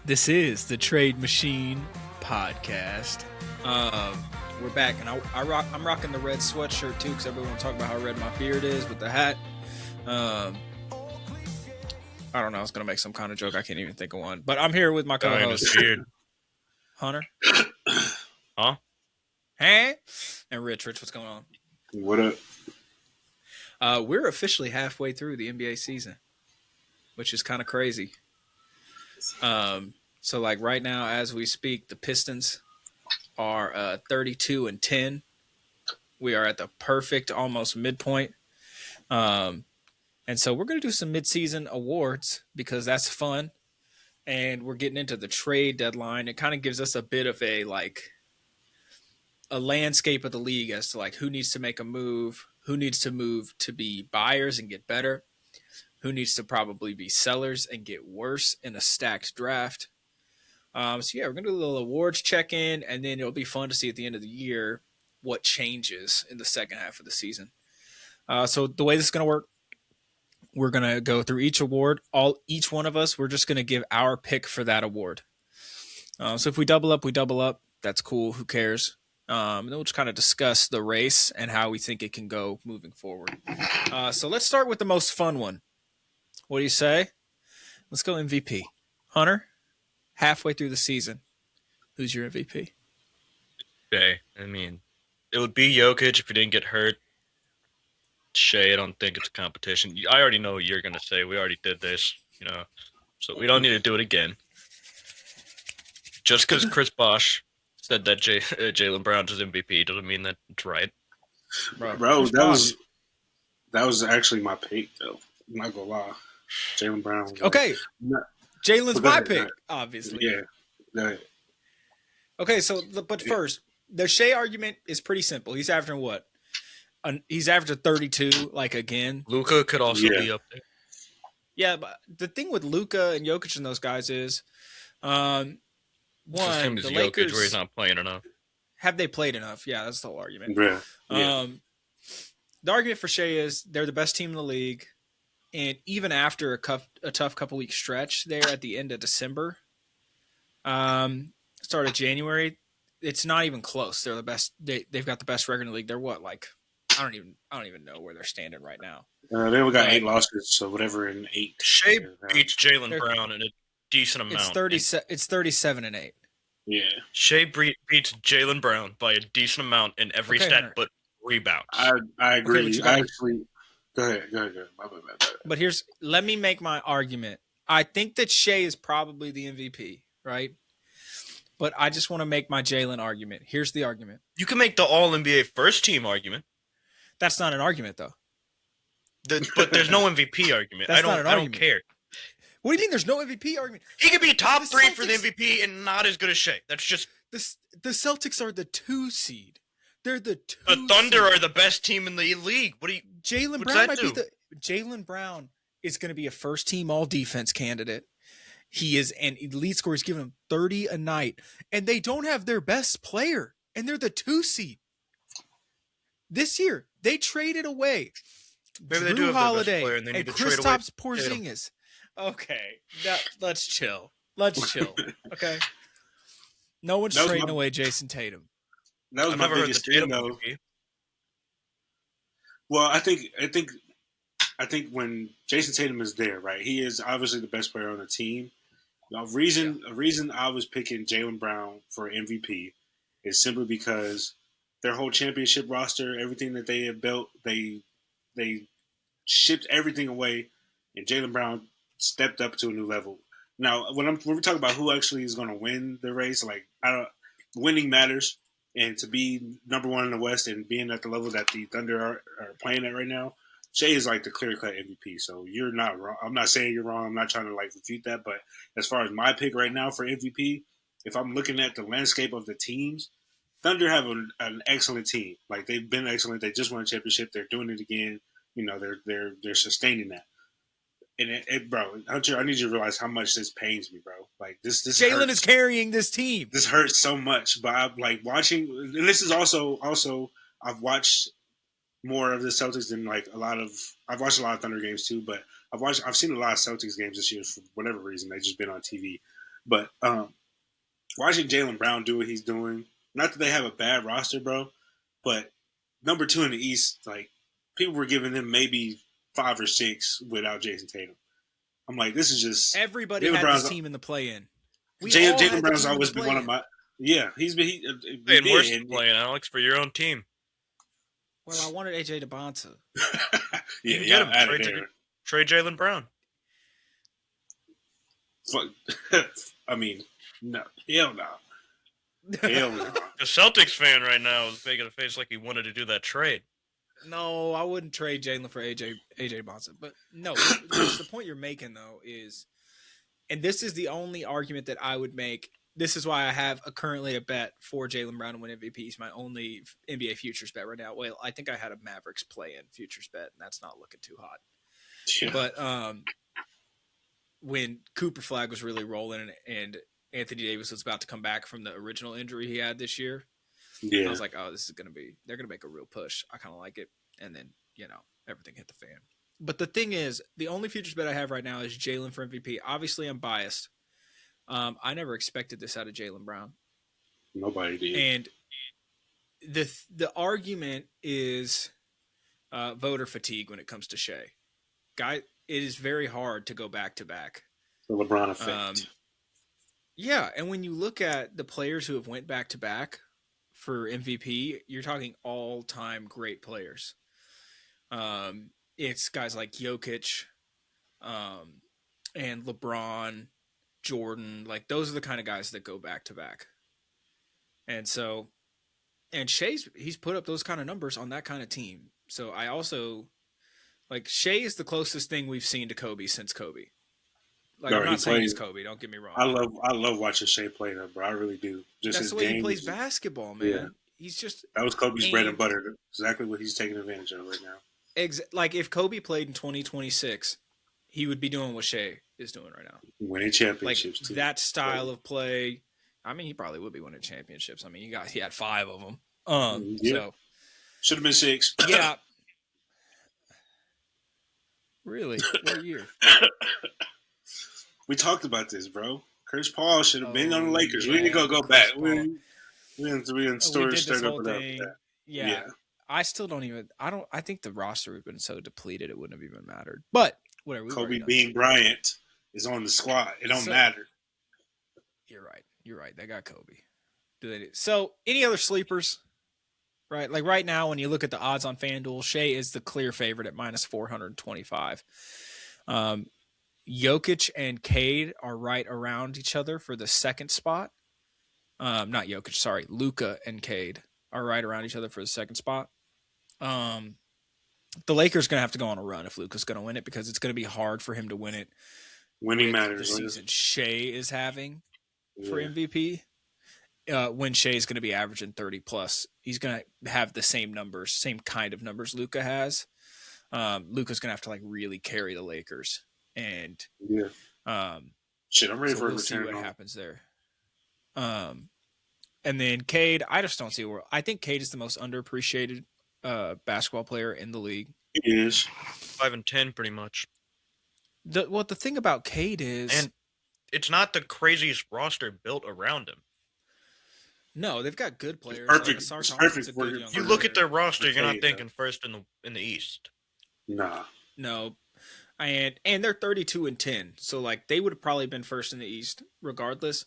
This is the Trade Machine podcast. We're back, and I'm rocking the red sweatshirt too, because everyone talk about how red my beard is with the hat. I don't know. I was gonna make some kind of joke. I can't even think of one. But I'm here with my co-host Hunter. Huh? Hey, and Rich. Rich, what's going on? What up? We're officially halfway through the NBA season, which is kind of crazy. So like right now, as we speak, the Pistons are 32-10. We are at the perfect, almost midpoint. And so we're going to do some midseason awards because that's fun. And we're getting into the trade deadline. It kind of gives us a bit of a landscape of the league as to like who needs to make a move, who needs to move to be buyers and get better, who needs to probably be sellers and get worse in a stacked draft. So yeah, we're going to do a little awards check-in, and then it'll be fun to see at the end of the year what changes in the second half of the season. So the way this is going to work, we're going to go through each award. Each one of us, we're just going to give our pick for that award. So if we double up, we double up. That's cool. Who cares? And then we'll just kind of discuss the race and how we think it can go moving forward. So let's start with the most fun one. What do you say? Let's go MVP. Hunter, halfway through the season, who's your MVP? Shai. I mean, it would be Jokic if he didn't get hurt. Shai, I don't think it's a competition. I already know what you're going to say. We already did this, so we don't need to do it again. Just because Chris Bosh said that Jaylen Brown's his MVP doesn't mean that it's right. Bro, that was actually my pick, though. I'm not going to lie. Jaylen Brown. Okay. Jaylen's my pick, obviously. Yeah. Go ahead. Okay, but first, the Shai argument is pretty simple. He's averaging what? He's averaging 32, like, again. Luka could also be up there. Yeah, but the thing with Luka and Jokic and those guys is, one, the Lakers, where he's not playing enough. Have they played enough? Yeah, that's the whole argument. Yeah. The argument for Shai is they're the best team in the league, and even after a tough couple week stretch there at the end of December, start of January, it's not even close. They're the best. They've got the best record in the league. They're what, like, I don't even know where they're standing right now. They only got 8 losses, so whatever in 8. Shai beats Jaylen Brown in a decent amount. It's 37-8. Yeah. Shai beats Jaylen Brown by a decent amount in every stat, Hunter. but rebounds. I agree. Okay, Go ahead. My bad. But let me make my argument. I think that Shai is probably the MVP, right? But I just want to make my Jaylen argument. Here's the argument. You can make the All-NBA first team argument. That's not an argument, though. But there's no MVP argument. I don't care. What do you mean there's no MVP argument? He could be top 3 for the MVP and not as good as Shai. That's just... The Celtics are the 2 seed. They're the 2 The Thunder are the best team in the league. Jaylen Brown might be Jaylen Brown is going to be a first-team all-defense candidate. He is an elite scorer. He's giving them 30 a night. And they don't have their best player. And they're the 2 seed. This year, they traded away Maybe they do have their best player and they need to trade away Kristaps Porzingis. Okay, let's chill. Okay, no one's trading away Jason Tatum. That was my biggest thing, though. Well, I think when Jason Tatum is there, right, he is obviously the best player on the team. A reason I was picking Jaylen Brown for MVP is simply because their whole championship roster, everything that they have built, they shipped everything away, and Jaylen Brown stepped up to a new level. Now, when we talk about who actually is going to win the race, like, winning matters, and to be number 1 in the West and being at the level that the Thunder are playing at right now, Shai is like the clear-cut MVP. So you're not wrong. I'm not saying you're wrong. I'm not trying to refute that. But as far as my pick right now for MVP, if I'm looking at the landscape of the teams, Thunder have an excellent team. Like, they've been excellent. They just won a championship. They're doing it again. They're sustaining that. And bro, Hunter, I need you to realize how much this pains me, bro. Like, this Jaylen is carrying this team. This hurts so much. But I'm watching, and this is also I've watched more of the Celtics than I've watched a lot of Thunder games too. But I've seen a lot of Celtics games this year for whatever reason. They've just been on TV. But watching Jaylen Brown do what he's doing, not that they have a bad roster, bro, but number 2 in the East, like people were giving them maybe 5 or 6 without Jason Tatum. I'm like, this is just Everybody Jaylen had this Brown's. team in the play-in. We all Jaylen had the Brown's team in the always been one of play-in. my. Yeah, we And worse did. than playing, Alex, for your own team. Well, I wanted AJ DeBonta. You Yeah, can get y'all him. out of there. Trade Jaylen Brown. I mean, no, hell no, hell no. The Celtics fan right now is making a face like he wanted to do that trade. No, I wouldn't trade Jalen for AJ Bonson. But no, the point you're making though is, and this is the only argument that I would make. This is why I have currently a bet for Jaylen Brown to win MVP. He's my only NBA futures bet right now. Well, I think I had a Mavericks play-in futures bet, and that's not looking too hot. Yeah. But when Cooper Flag was really rolling and Anthony Davis was about to come back from the original injury he had this year, I was like, oh, this is going to be – they're going to make a real push. I kind of like it. And then, everything hit the fan. But the thing is, the only futures bet I have right now is Jalen for MVP. Obviously, I'm biased. I never expected this out of Jaylen Brown. Nobody did. And the argument is voter fatigue when it comes to Shai. It is very hard to go back-to-back. The LeBron effect. Yeah, and when you look at the players who have went back-to-back for MVP, you're talking all-time great players. It's guys like Jokic and LeBron, Jordan. Like, those are the kind of guys that go back-to-back. And so, and he's put up those kind of numbers on that kind of team. So I also, like, Shai is the closest thing we've seen to Kobe since Kobe. Like, I'm not saying he's Kobe. Don't get me wrong. I love watching Shai play, though, bro. I really do. Just that's the way he plays basketball, man. Yeah. He's just that was Kobe's bread and butter. Exactly what he's taking advantage of right now. Like if Kobe played in 2026, he would be doing what Shai is doing right now, winning championships. Like too. That style of play. I mean, he probably would be winning championships. I mean, he had 5 of them. So should have been 6. Yeah. Really? What year? We talked about this, bro. Chris Paul should have been on the Lakers. Yeah, we need to go back. We didn't story straight up without that. Yeah. I still don't even. I think the roster would have been so depleted it wouldn't have even mattered. But whatever. Kobe Bean Bryant is on the squad. It don't matter. You're right. They got Kobe. So any other sleepers? Right, like right now, when you look at the odds on FanDuel, Shai is the clear favorite at minus 425. Jokic and Cade are right around each other for the second spot. Not Jokic, sorry. Luka and Cade are right around each other for the second spot. The Lakers going to have to go on a run if Luka's going to win it because it's going to be hard for him to win it. Winning matters. The season Shai is having for MVP. When Shai's going to be averaging 30 plus, he's going to have the same numbers, same kind of numbers Luka has. Luka's going to have to like really carry the Lakers. And I'm ready for we'll see what happens there. And then Cade, I just don't see where. I think Cade is the most underappreciated basketball player in the league. He is 5 and 10, pretty much. The thing about Cade is, and it's not the craziest roster built around him. No, they've got good players. Perfect. Like Perfect. You look at their roster, you're not thinking first in the East. Nah. No. And they're 32 and 10. So like they would have probably been first in the East regardless.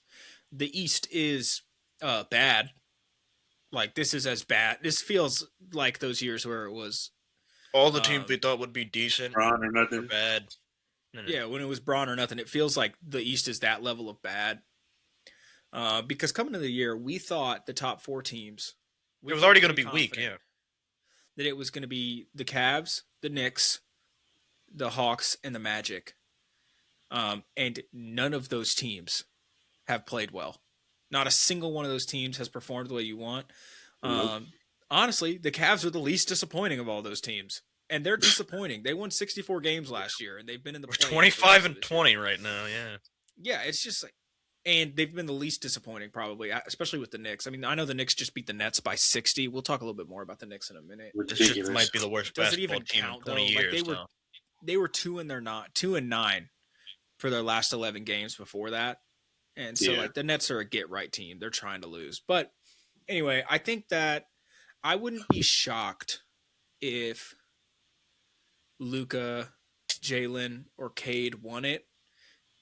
The East is bad. Like this is as bad. This feels like those years where it was all the teams we thought would be decent, Braun or nothing, or bad. No. Yeah, when it was Braun or nothing, it feels like the East is that level of bad. Because coming into the year, we thought the top 4 teams. It was already going to be weak, yeah. That it was going to be the Cavs, the Knicks, the Hawks, and the Magic. And none of those teams have played well. Not a single one of those teams has performed the way you want. Nope. Honestly, the Cavs are the least disappointing of all those teams. And they're disappointing. They won 64 games last year, and they've been in the playoffs. 25 and 20 right now, yeah. Yeah, it's just like, and they've been the least disappointing, probably, especially with the Knicks. I mean, I know the Knicks just beat the Nets by 60. We'll talk a little bit more about the Knicks in a minute. This might be the worst basketball team in 20 years. Like they were 2 and 9 for their last 11 games before that, And so Yeah. like the Nets are a get right team. They're trying to lose. But anyway, I think that I wouldn't be shocked if Luka, Jalen, or Cade won it.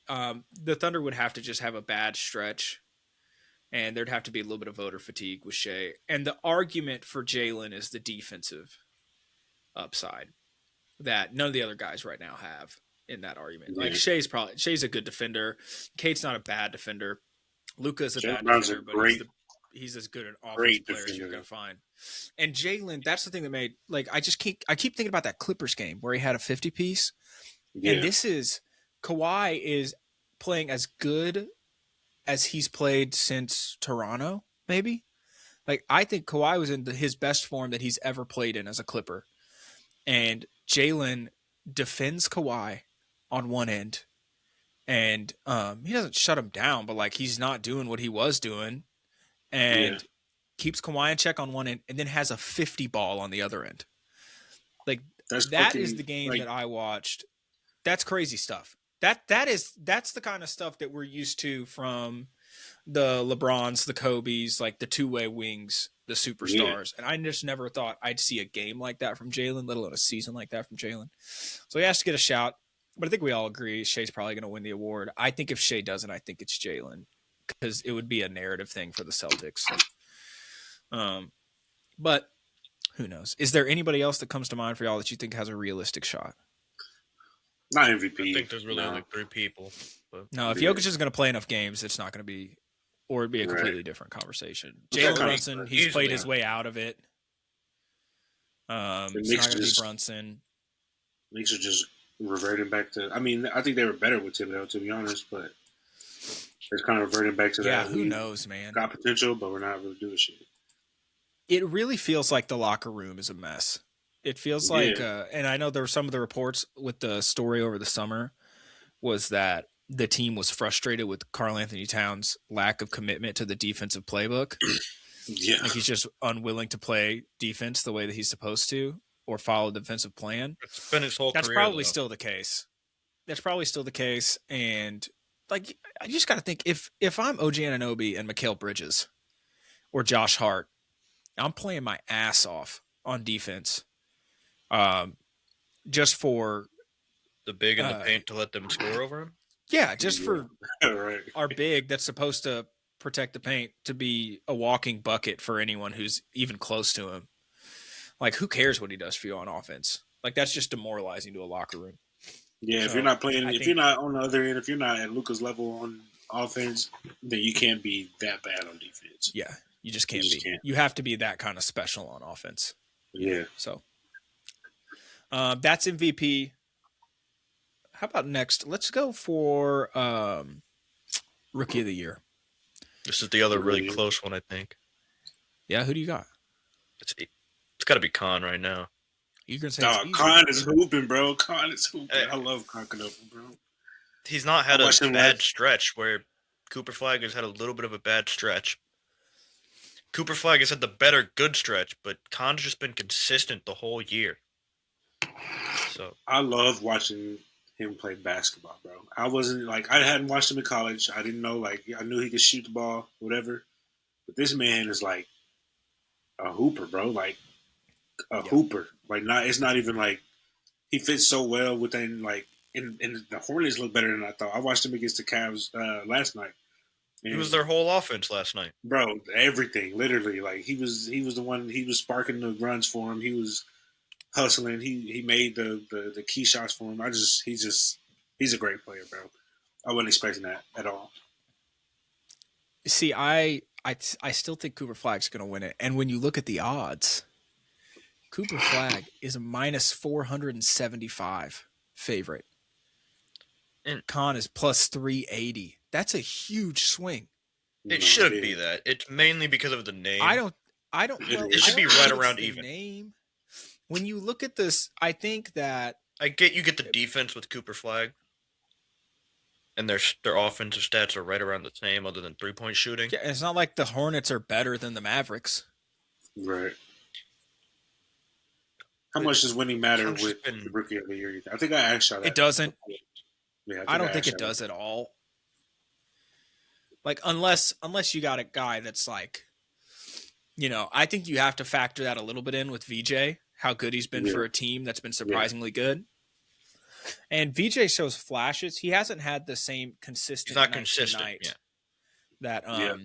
The Thunder would have to just have a bad stretch, and there'd have to be a little bit of voter fatigue with Shai. And the argument for Jalen is the defensive upside that none of the other guys right now have in that argument. Like Yeah. Shai's a good defender. Cade's not a bad defender. Luka's a Jalen bad Brown's a defender, but great, he's as good an offensive great player as you're defender. gonna find. And Jalen, that's the thing that made like I keep thinking about that Clippers game where he had a 50 piece. And Yeah. this is Kawhi is playing as good as he's played since Toronto, maybe. Like I think Kawhi was in his best form that he's ever played in as a Clipper. And Jalen defends Kawhi on one end. And he doesn't shut him down, but like he's not doing what he was doing. Yeah. And keeps Kawhi in check on one end, and then has a 50 ball on the other end. Like That's that is fucking the game like that I watched. That's crazy stuff. That's the kind of stuff that we're used to from the LeBrons, the Kobe's, like the two-way wings, the yeah. superstars. And I just never thought I'd see a game like that from Jalen, let alone a season like that from Jalen. So he has to get a shout. But I think we all agree Shai's probably going to win the award. I think if Shai doesn't, I think it's Jalen because it would be a narrative thing for the Celtics. But who knows? Is there anybody else that comes to mind for y'all that you think has a realistic shot? Not I MVP. think there's really no. only 3 people. But No, if Yeah. Jokic is going to play enough games, it's not going to be, or it'd be a Right. completely different conversation. Well, Jalen that Brunson, comes- he's played easily. his way out of it. The It's Knicks not going to be just Brunson. Knicks are just reverting back to. I mean, I think they were better with Thibodeau, to be honest, but it's kind of reverting back to Yeah, that. who We knows, man? got potential, but we're not really doing shit. It really feels like the locker room is a mess. It feels like, Yeah. and I know there were some of the reports with the story over the summer was that the team was frustrated with Karl Anthony Towns' lack of commitment to the defensive playbook. Yeah. Like he's just unwilling to play defense the way that he's supposed to or follow the defensive plan. it's been his whole That's career. probably though. still the case. That's probably still the case. And like, I just got to think if I'm OG Anunoby and Mikal Bridges or Josh Hart, I'm playing my ass off on defense. Just for the big in the paint to let them score over him. yeah, just for right. our big that's supposed to protect the paint to be a walking bucket for anyone who's even close to him. Like, who cares what he does for you on offense? Like, that's just demoralizing to a locker room. Yeah, if So, you're not playing, I if think- you're not on the other end, if you're not at Luka's level on offense, then you can't be that bad on defense. Yeah, you just can't just be. can't. You have to be that kind of special on offense. Yeah. So, that's MVP. How about next? Let's go for Rookie of the Year. This is the other really Really? close one, I think. Yeah, who do you got? It's got to be Khan right now. You can say Dog, it's easy. Khan is hooping, bro. Khan is hooping. Hey. I love Khan Kanopa, bro. He's not had I a watched him bad last- stretch where Cooper Flag has had a little bit of a bad stretch. Cooper Flag has had the better good stretch, but Khan's just been consistent the whole year. So I love watching him play basketball, bro. I wasn't like I hadn't watched him in college. I didn't know like I knew he could shoot the ball, whatever. But this man is like a hooper, bro. Like a hooper. Like not. It's not even like he fits so well within like. And the Hornets look better than I thought. I watched him against the Cavs last night. he And, was their whole offense last night. bro. Everything, literally. Like he was the one. He was sparking the runs for him. He was hustling. He made the key shots for him. He's a great player, bro. I wasn't expecting that at all. See, I still think Cooper Flag's going to win it. And when you look at the odds, Cooper Flag is a minus 475 favorite. And Khan is plus 380. That's a huge swing. it No, should yeah. be that. It's mainly because of the name. I don't. It should I be don't right think around it's the even. Name. When you look at this, I think that I get you get the defense with Cooper Flag, and their offensive stats are right around the same, other than 3-point shooting. yeah, it's not like the Hornets are better than the Mavericks. Right. How much does winning matter Khan's with been- the Rookie of the Year? I think I asked y'all that. It doesn't. Yeah, I don't think asked it y'all does at all. Like unless you got a guy that's like, I think you have to factor that a little bit in with VJ, how good he's been Yeah, for a team that's been yeah. surprisingly good. And VJ shows flashes. He hasn't had the same He's consistent not night to consistent. Yeah, night that Yeah.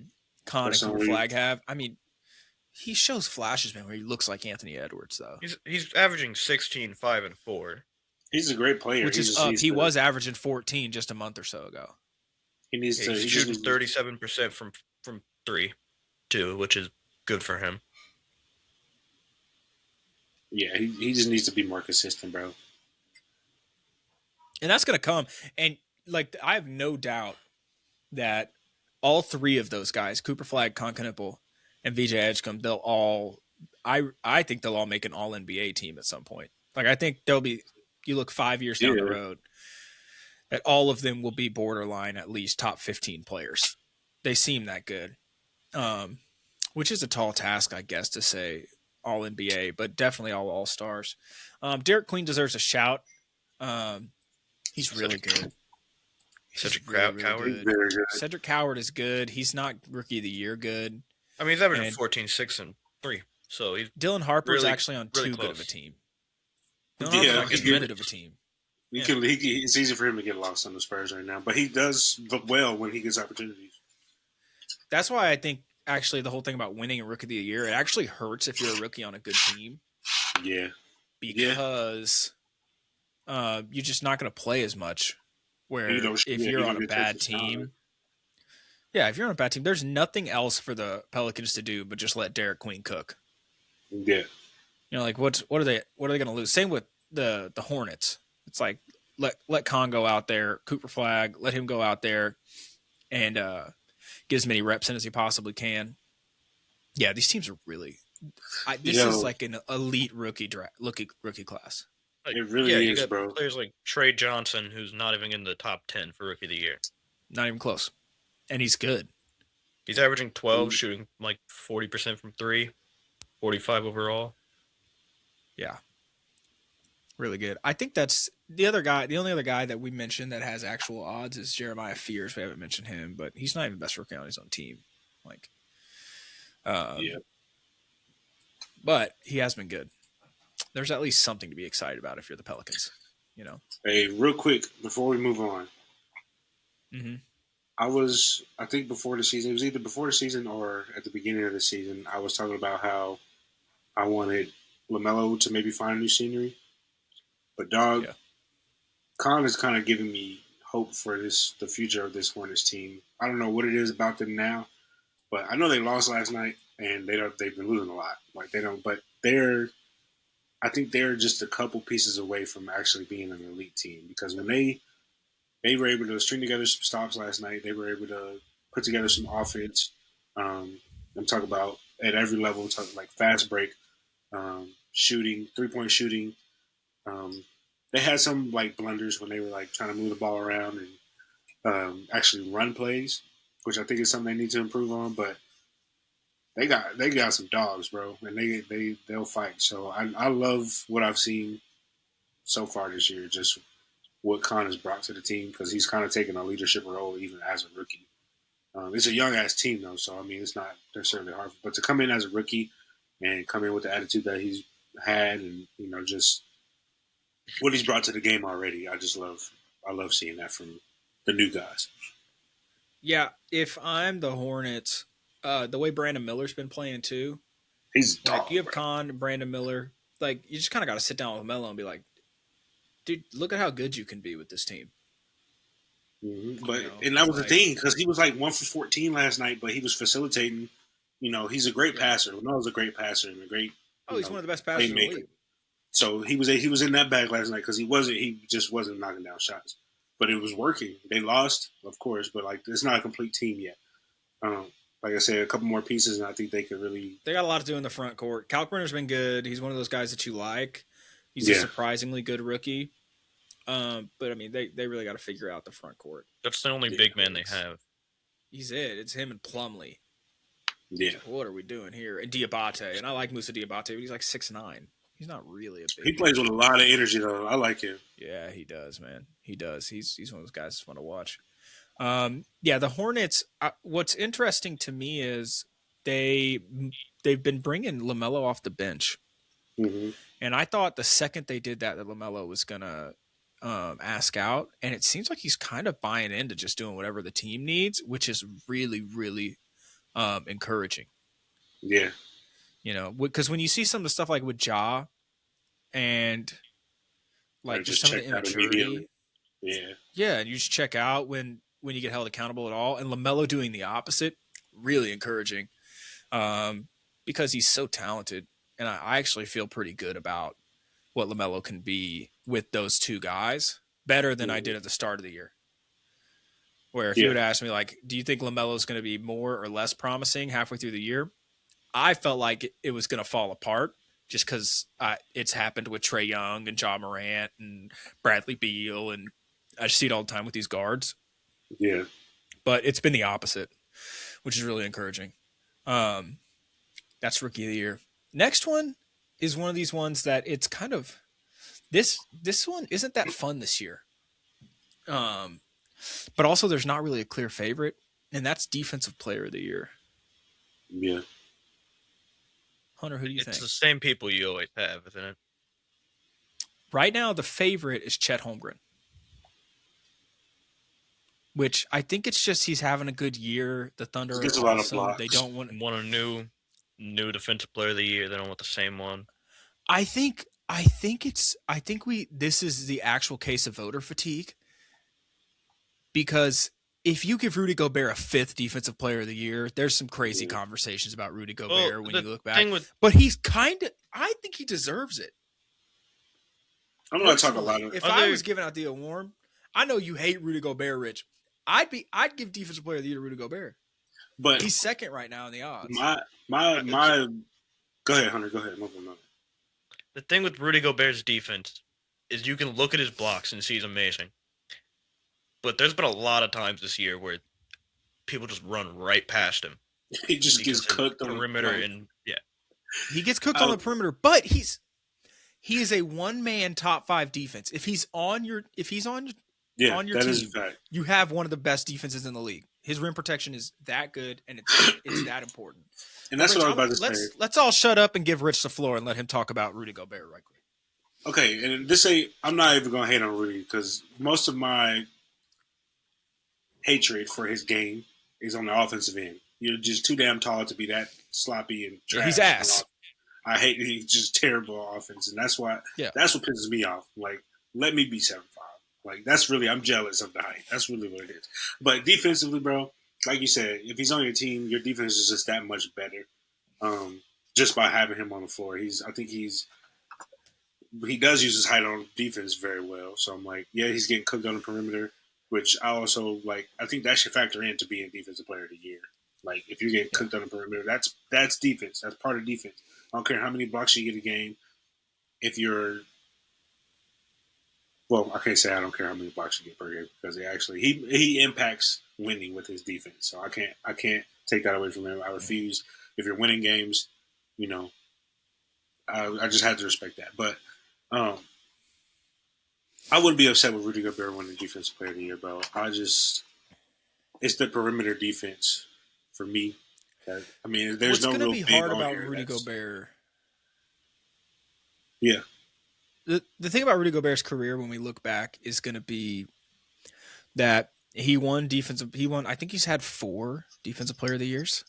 Con and That's the Cooper only. Flag have. I mean, he shows flashes, man, where he looks like Anthony Edwards, though, he's averaging 16, 5, and 4. He's a great player. which He is just up. needs He to. was averaging 14 just a month or so ago. He needs Yeah, to. he's He just shooting needs to. 37% from 3, too, which is good for him. Yeah, he just needs to be more consistent, bro. And that's going to come. And, like, I have no doubt that all three of those guys, Cooper Flag, Con Knipple, and VJ Edgecombe, they'll all – I think they'll all make an all-NBA team at some point. Like, I think they'll be – you look 5 years down the Yeah, road, that all of them will be borderline at least top 15 players. They seem that good, which is a tall task, I guess, to say all NBA, but definitely all stars. Derek Queen deserves a shout. He's really good. Such He's a really, crowd really coward. he's good. very good. Cedric Howard is good. He's not rookie of the year good. I mean, he's averaging And 14, 6, and 3. So he's Dylan Harper is really, actually on really too good of a close. team. Dylan Harper's Yeah, on he too can. good of a team. He Yeah. can. It's easy for him to get lost on the Spurs right now, but he does well when he gets opportunities. That's why I think actually the whole thing about winning a rookie of the year, it actually hurts if you're a rookie on a good team Yeah, yeah. because you're just not going to play as much. Where if Yeah, you're he on don't a get bad touches time. team, yeah, if you're on a bad team, there's nothing else for the Pelicans to do but just let Derek Queen cook. Yeah, Like what are they going to lose? Same with the Hornets. It's like let Con go out there, Cooper Flag, let him go out there and get as many reps in as he possibly can. Yeah, these teams are really. This is like an elite rookie class. Like, it yeah, really you is, got bro. players like Trey Johnson, who's not even in the top 10 for Rookie of the Year. Not even close, and he's good. He's averaging 12, shooting like 40% from 3, 45 overall. Yeah, really good. I think that's the other guy. The only other guy that we mentioned that has actual odds is Jeremiah Fears. We haven't mentioned him, but he's not even best rookie on his own team. Like, Yeah. but he has been good. There's at least something to be excited about if you're the Pelicans. Hey, real quick before we move on, Mm-hmm. I think before the season, it was either before the season or at the beginning of the season, I was talking about how I wanted LaMelo to maybe find new scenery. But dog, Yeah. Con is kind of giving me hope for the future of this Hornets team. I don't know what it is about them now, but I know they lost last night and they've been losing a lot. Like they don't, but I think they're just a couple pieces away from actually being an elite team because when they were able to string together some stops last night. They were able to put together some offense. I'm talking about at every level, talking like fast break, shooting, 3-point shooting. They had some like blunders when they were like trying to move the ball around and actually run plays, which I think is something they need to improve on. But they got some dogs, bro, and they'll fight. So I love what I've seen so far this year. Just what Khan has brought to the team because he's kind of taken a leadership role even as a rookie. It's a young ass team though, so I mean it's not necessarily hard. But to come in as a rookie and come in with the attitude that he's had, and just what he's brought to the game already, I love seeing that from the new guys. Yeah, if I'm the Hornets, the way Brandon Miller's been playing too, He's a like dog, you have bro. Con, Brandon Miller, like you just kind of got to sit down with Melo and be like, dude, look at how good you can be with this team. But and that was the like thing because he was like 1 for 14 last night, but he was facilitating. He's a great passer. Melo's a great passer and a great he's one of the best passers in the playmaker. league. So he was in that bag last night because he just wasn't knocking down shots, but it was working. They lost, of course, but like it's not a complete team yet. Like I said, a couple more pieces, and I think they could really. They got a lot to do in the front court. Kalkbrenner's been good. He's one of those guys that you like. He's a Yeah, surprisingly good rookie. But I mean, they really got to figure out the front court. That's the only big man they have. He's it. It's him and Plumlee. yeah. What are we doing here? And Diabate, and I like Musa Diabate, but he's like 6'9". He's not really a big. He plays with a lot of energy, though. I like him. Yeah, he does, man. He does. He's one of those guys that's fun to watch. Yeah, the Hornets. What's interesting to me is they they've been bringing Lamelo off the bench, Mm-hmm. and I thought the second they did that Lamelo was gonna ask out, and it seems like he's kind of buying into just doing whatever the team needs, which is really really encouraging. Yeah. You know, because when you see some of the stuff like with Ja and like Like just just some of the checked out immediately. immaturity, Yeah. yeah, and you just check out when you get held accountable at all, and Lamelo doing the opposite, really encouraging. Because he's so talented, and I actually feel pretty good about what Lamelo can be with those two guys, better than I Mm-hmm. did at the start of the year. Where if you Yeah. would ask me, like, do you think Lamelo is going to be more or less promising halfway through the year? I felt like it was going to fall apart just because it's happened with Trae Young and John Morant and Bradley Beal, and I see it all the time with these guards. Yeah. But it's been the opposite, which is really encouraging. Um, that's rookie of the year. Next one is one of these ones that it's kind of this one isn't that fun this year. Um, but also there's not really a clear favorite, and that's defensive player of the year. Yeah. Hunter, who do you It's think? the same people you always have, isn't it? Right now, the favorite is Chet Holmgren, which I think it's just he's having a good year. The He Thunder gets are a lot of awesome. They blocks. don't want. Want a new defensive player of the year. They don't want the same one. I think we this is the actual case of voter fatigue because if you give Rudy Gobert a fifth defensive player of the year, there's some crazy Yeah. conversations about Rudy Well, Gobert when you the look back. thing with But he's kind of I think he deserves it. I'm gonna talk a lot Personally, of. if I other was giving out the award, I know you hate Rudy Gobert, Rich. I'd give defensive player of the year to Rudy Gobert. But He's second right now in the odds. my. Go ahead, Hunter. Go ahead. Move on. the thing with Rudy Gobert's defense is you can look at his blocks and see he's amazing. But there's been a lot of times this year where people just run right past him He just gets because his cooked on perimeter like. and yeah, He gets cooked on I, the perimeter, but he is a one man top five defense. If he's on your yeah, on your that is a team, fact. you have one of the best defenses in the league. His rim protection is that good, and it's that important. And But that's Rich, what I was about to say. let's all shut up and give Rich the floor and let him talk about Rudy Gobert right quick. Okay, and this ain't. I'm not even gonna hate on Rudy because most of my hatred for his game is on the offensive end. You're just too damn tall to be that sloppy and Yeah, he's trash. ass. I hate he's just terrible on offense, and Yeah, that's what pisses me off. Like, let me be 7'5". Like, that's really I'm jealous of the height. That's really what it is. But defensively, bro, like you said, if he's on your team, your defense is just that much better. Just by having him on the floor, I think he does use his height on defense very well. So I'm like, yeah, he's getting cooked on the perimeter, which I also like. I think that should factor into being defensive player of the year. Like if you're getting yeah. cooked on the perimeter, that's defense. That's part of defense. I don't care how many blocks you get a game. If you're well, I can't say I don't care how many blocks you get per game because he impacts winning with his defense. So I can't take that away from him. I refuse. If you're winning games, you know, I just have to respect that. But um, I wouldn't be upset with Rudy Gobert winning Defensive Player of the Year, bro. It's the perimeter defense for me. I mean, there's What's no going to real be big hard on about here. Rudy Gobert? Yeah, The thing about Rudy Gobert's career when we look back is going to be that he won defensive. He won. I think he's had 4 defensive player of the years.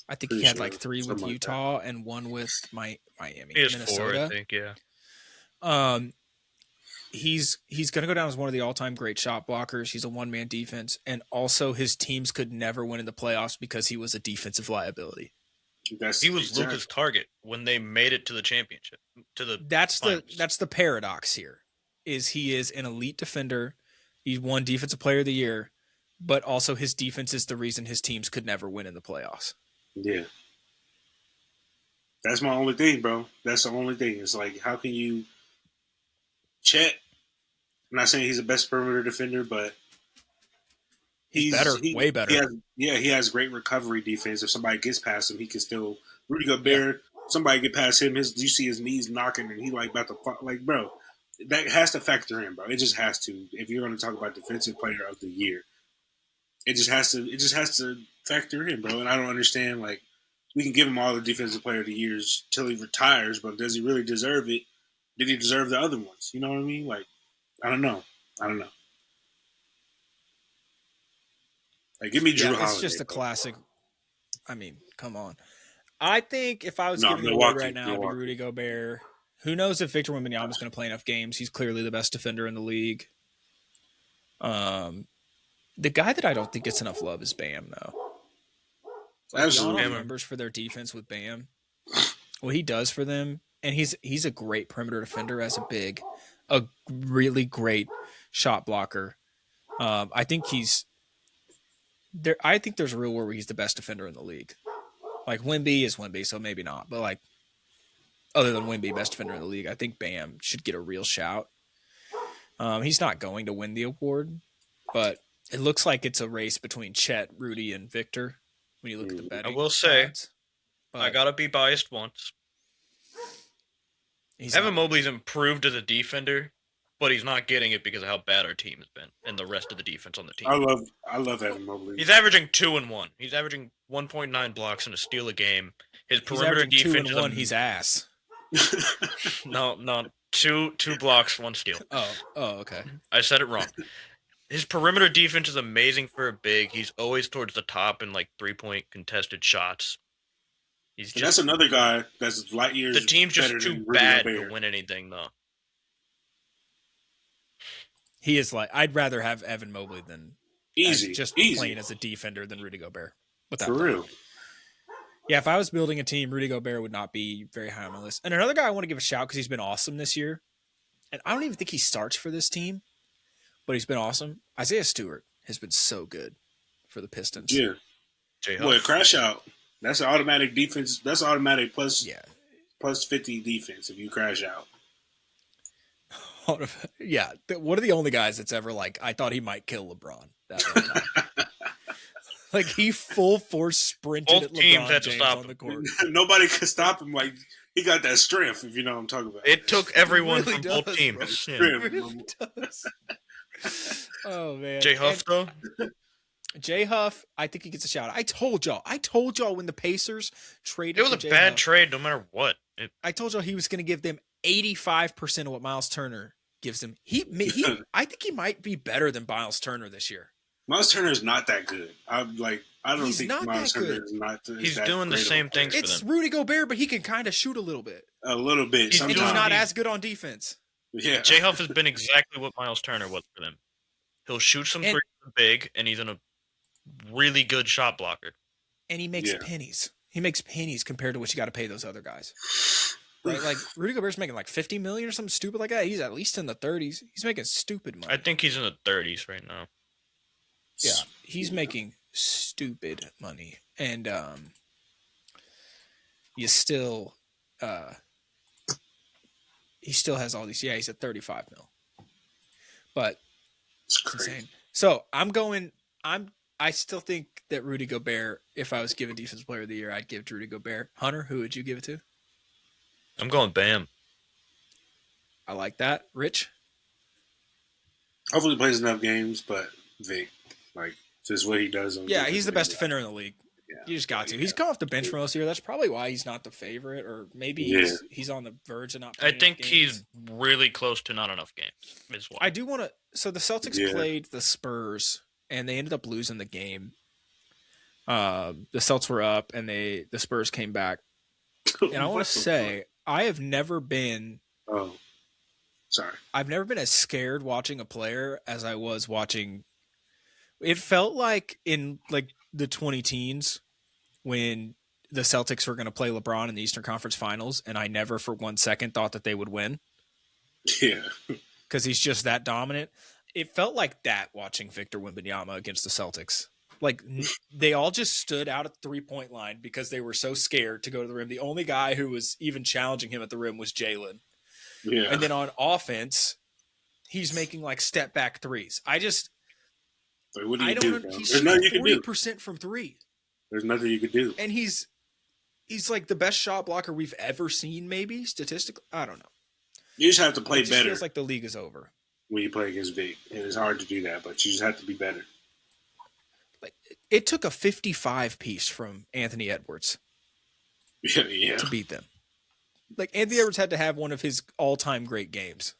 I think he pretty had sure like 3 with something like that. Utah and 1 with Miami, he has 4, I Minnesota. think. Yeah, Um, he's going to go down as one of the all-time great shot blockers. He's a one-man defense, and also his teams could never win in the playoffs because he was a defensive liability. That's he was exactly. Luka's target when they made it to the championship, to the finals. That's the paradox here. Is he is an elite defender. He won defensive player of the year, but also his defense is the reason his teams could never win in the playoffs. Yeah, that's my only thing, bro. That's the only thing. It's like, how can you Chet? I'm not saying he's the best perimeter defender, but He's better, way he better. has he has great recovery defense. If somebody gets past him, he can still Rudy Yeah. Gobert. Somebody get past him, you see his knees knocking, and he like about to like, bro. That has to factor in, bro. It just has to. If you're going to talk about defensive player of the year, it just has to factor in, bro. And I don't understand. Like, we can give him all the defensive player of the years till he retires, but does he really deserve it? Did he deserve the other ones? You know what I mean? Like, I don't know. I don't know. Like, give me Drew Yeah, it's Holiday, just a bro. classic. I mean, come on. I think if I was No, giving the award Milwaukee. right now, it'd be Milwaukee. Rudy Gobert. Who knows if Victor Wembanyama is going to play enough games? He's clearly the best defender in the league. The guy that I don't think gets enough love is Bam, though. Like the on-off Absolutely. numbers for their defense with Bam, what he does for them, and he's a great perimeter defender as a big, a really great shot blocker. I think he's there. I think there's a real world where he's the best defender in the league. Like Wemby is Wemby, so maybe not. But like other than Wemby, best defender in the league, I think Bam should get a real shout. He's not going to win the award, but it looks like it's a race between Chet, Rudy, and Victor when you look at the I betting will say, odds. I But gotta be biased once. he's Evan not Mobley's improved as a defender, but he's not getting it because of how bad our team has been and the rest of the defense on the team. I love Evan Mobley. He's averaging 2 and 1. He's averaging 1.9 blocks and a steal a game. His He's perimeter averaging 2 defense and 1. He's ass. no, two blocks, 1 steal. Oh, okay. I said it wrong. His perimeter defense is amazing for a big. He's always towards the top in like 3-point contested shots. He's And that's just another guy that's light years. the team's just better too than Rudy bad Gobert. to win anything though. He is like I'd rather have Evan Mobley than Easy, just easy, playing as a defender than Rudy Gobert. Without for doubt. real. Yeah, if I was building a team, Rudy Gobert would not be very high on my list. And another guy I want to give a shout because he's been awesome this year. And I don't even think he starts for this team, but he's been awesome. Isaiah Stewart has been so good for the Pistons. Yeah. J-Huff. Boy, crash out. That's an automatic defense. That's automatic plus Yeah. plus 50 defense if you crash out. Yeah. One of the only guys that's ever like, I thought he might kill LeBron that one time. Like he full force sprinted Both at teams LeBron had to James stop on the him. court. Nobody could stop him. Like, he got that strength, if you know what I'm talking about. It took everyone really from both does, teams. bro. Yeah. Strength. It really does. Oh man. J-Huff though? J Huff, I think he gets a shout. I told y'all when the Pacers traded. It was for a J. bad Huff, trade no matter what. I told y'all he was going to give them 85% of what Miles Turner gives them. I think he might be better than Miles Turner this year. Miles Turner is not that good. I don't He's think not Miles that Turner good. is not. He's that doing the great of a same player. things for It's them. Rudy Gobert, but he can kind of shoot a little bit. A little bit. He's And Sometimes. he's not He's- as good on defense. Yeah. J-Huff has been exactly what Miles Turner was for them. He'll shoot some And- threes big, and he's a really good shot blocker. And he makes Yeah. pennies. He makes pennies compared to what you got to pay those other guys. Right? Like Rudy Gobert's making like $50 million or something stupid like that. He's at least in the 30s. He's making stupid money. I think he's in the 30s right now. Yeah, he's making stupid money, and you still, he still has all these. Yeah, he's at 35 mil, but It's it's crazy. insane. So I still think that Rudy Gobert. If I was given Defensive Player of the Year, I'd give it to Rudy Gobert. Hunter, who would you give it to? I'm going Bam. I like that. Rich, Hopefully, he plays enough games, but Vic, like, just what he does. On yeah, defense, he's the best yeah. defender in the league. Yeah. You just got to. Yeah. He's come off the bench for most of the year. That's probably why he's not the favorite, or maybe he's on the verge of not. I playing think enough he's games. really close to not enough games. Is why. I do want to. So the Celtics Yeah. played the Spurs, and they ended up losing the game. The Celtics were up, and the Spurs came back. And I want What to the say, I have never been. fuck? Oh, sorry. I've never been as scared watching a player as I was watching. It felt like in like the 20 teens when the Celtics were going to play LeBron in the Eastern Conference Finals, and I never for 1 second thought that they would win Yeah. because he's just that dominant. It felt like that watching Victor Wembanyama against the Celtics. Like they all just stood out at the 3-point line because they were so scared to go to the rim. The only guy who was even challenging him at the rim was Jalen. Yeah. And then on offense, he's making like step back threes. Like, what do I you don't do? know. Bro? He's There's nothing you shooting can do. 40% from three. There's nothing you can do. And he's like the best shot blocker we've ever seen, maybe statistically. I don't know. You just have to play It just better feels like the league is over. when you play against Vic. And it's hard to do that, but you just have to be better. Like it took a 55 piece from Anthony Edwards Yeah. to beat them. Like Anthony Edwards had to have one of his all-time great games